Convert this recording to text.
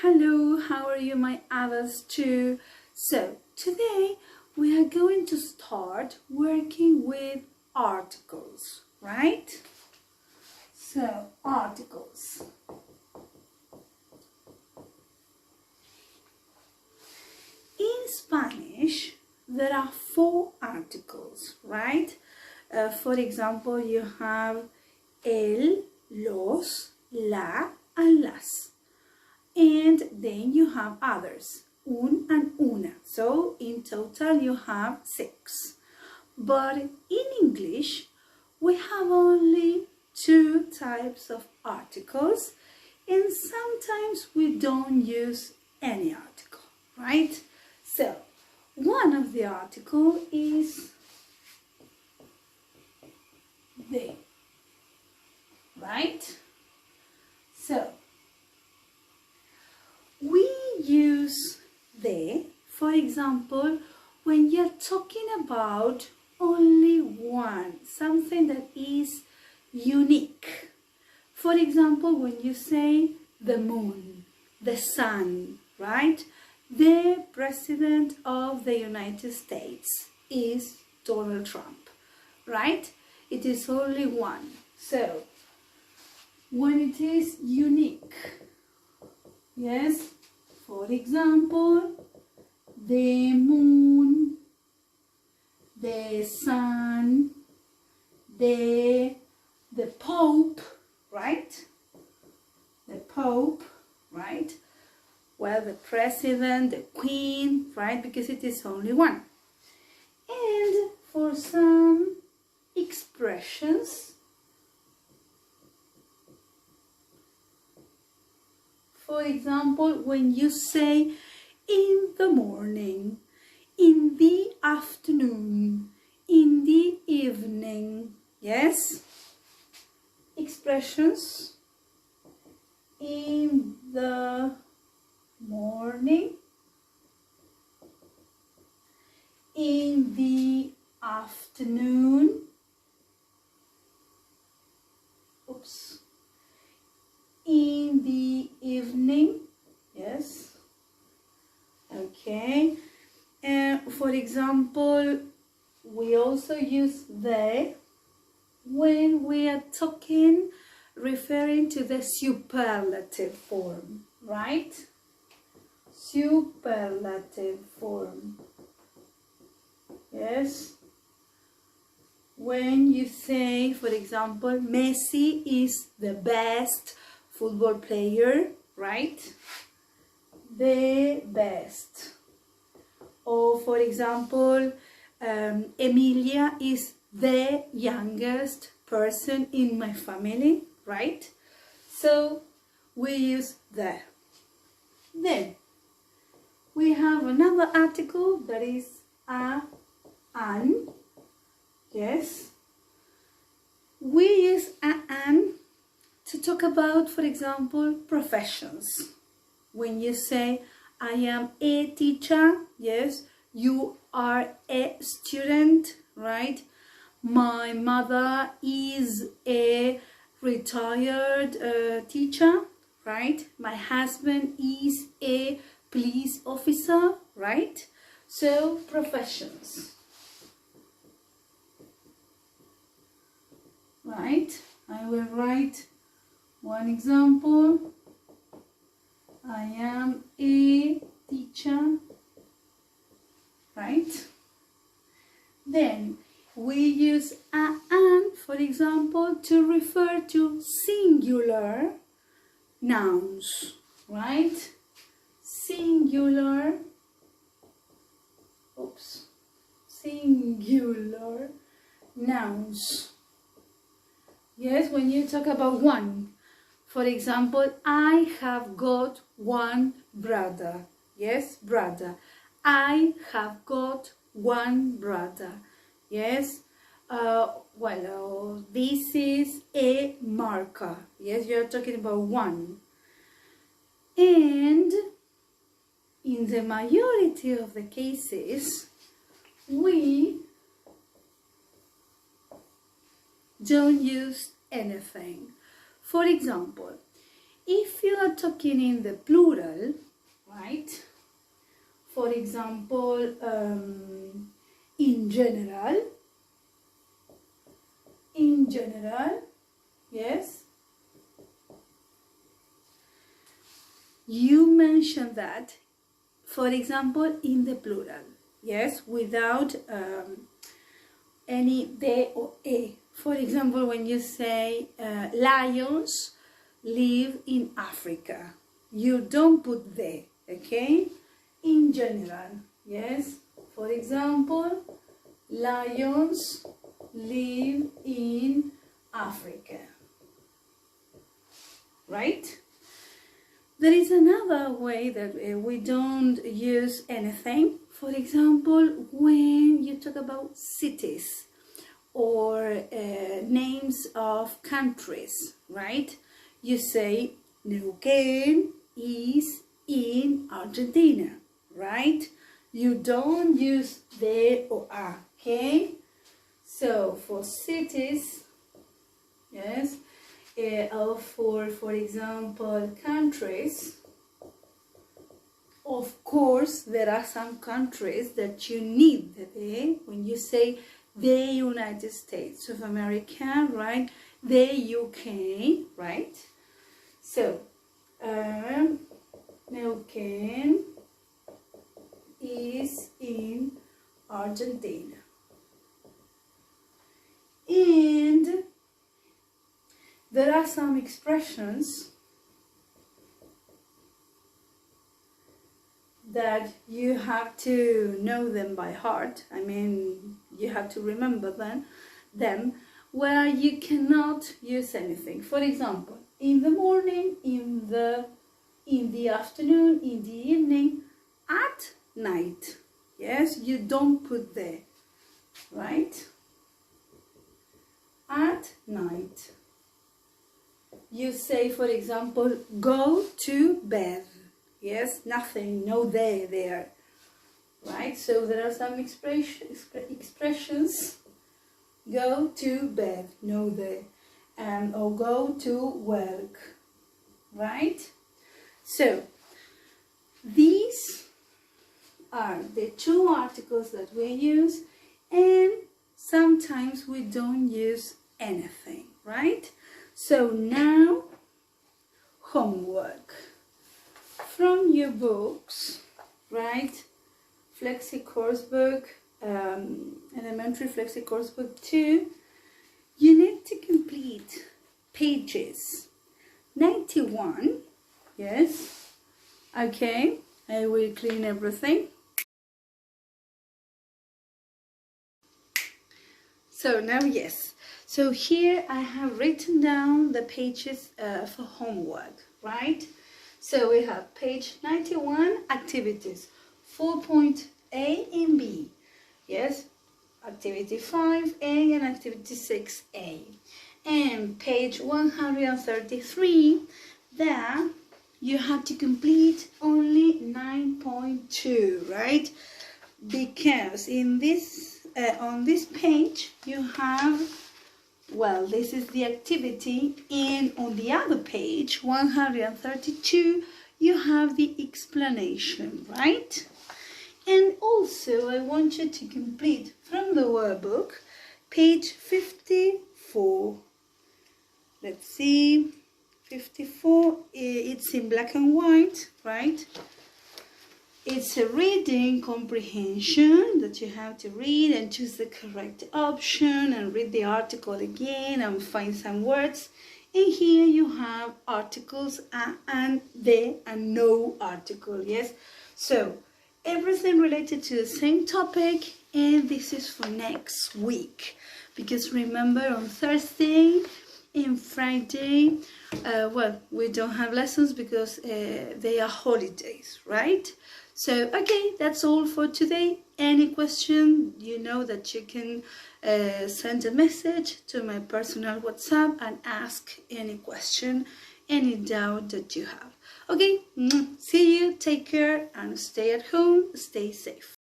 Hello, how are you, my others too? So today we are going to start working with articles, right? So articles. In Spanish there are 4 articles, right? For example, you have el, los, la and las. And then you have others, un and una. So in total you have 6. But in English we have only 2 types of articles, and sometimes we don't use any article, right? So one of the article is they, right? So we use they, for example, when you're talking about only one, something that is unique. For example, when you say the moon, the sun, right? The President of the United States is Donald Trump, right? It is only one. So, when it is unique, yes, for example, the moon, the sun, the Pope, right? The Pope, right? Well, the President, the Queen, right? Because it is only one. And for some expressions, for example, when you say in the morning, in the afternoon, in the evening, yes? Expressions in the morning, in the afternoon, in the evening, yes, okay. And for example, we also use they when we are talking, referring to the superlative form, right? Superlative form, yes. When you say, for example, Messi is the best football player, right? The best. Or for example, Emilia is the youngest person in my family, right? So we use the. Then we have another article that is a, an, yes. We use a, an to talk about, for example, professions. When you say, I am a teacher, yes, you are a student, right? My mother is a retired teacher, right? My husband is a police officer, right? So, professions. Right? I will write one example. I am a teacher, right? Then we use a, an, for example, to refer to singular nouns, right? Singular, singular nouns. Yes, when you talk about one. For example, I have got one brother. Yes, brother. I have got one brother. Yes. This is a marker. Yes, you are talking about one. And in the majority of the cases, we don't use anything. For example, If you are talking in the plural, right? For example, in general, yes, you mention that, for example, in the plural, yes, without any they or a. For example, when you say lions live in Africa, you don't put they, okay? In general, yes. For example, lions live in Africa, right? There is another way that we don't use anything. For example, when you talk about cities or names of countries, right? You say Neuquén is in Argentina, right? You don't use the or a, okay? So for cities, yes, or for example, countries, of course, there are some countries that you need the they when you say the United States of America, right? The UK, right? So, Neuquén is in Argentina. And there are some expressions that you have to know them by heart. I mean, you have to remember them where you cannot use anything. For example, in the morning, in the afternoon, in the evening, at night. Yes, you don't put there, right? At night. You say, for example, go to bed. Yes, nothing, no they there, right? So there are some expressions. Go to bed, no they, or go to work, right? So these are the two articles that we use, and sometimes we don't use anything, right? So now, homework. From your books, right? Flexi course book, elementary flexi course book 2, you need to complete pages 91, yes, okay, I will clean everything. So now, yes, so here I have written down the pages for homework, right? So we have page 91, activities 4.A and B. Yes, activity 5A and activity 6A. And page 133, there you have to complete only 9.2, right? Because in this on this page you have, well, this is the activity, and on the other page, 132, you have the explanation, right? And also, I want you to complete from the workbook, page 54. Let's see, 54, it's in black and white, right? It's a reading comprehension that you have to read and choose the correct option and read the article again and find some words. And here you have articles and the and no article, yes? So everything related to the same topic, and this is for next week. Because remember, on Thursday and Friday, well, we don't have lessons because they are holidays, right? So, okay, that's all for today. Any question, you know that you can send a message to my personal WhatsApp and ask any question, any doubt that you have. Okay, see you, take care, and stay at home, stay safe.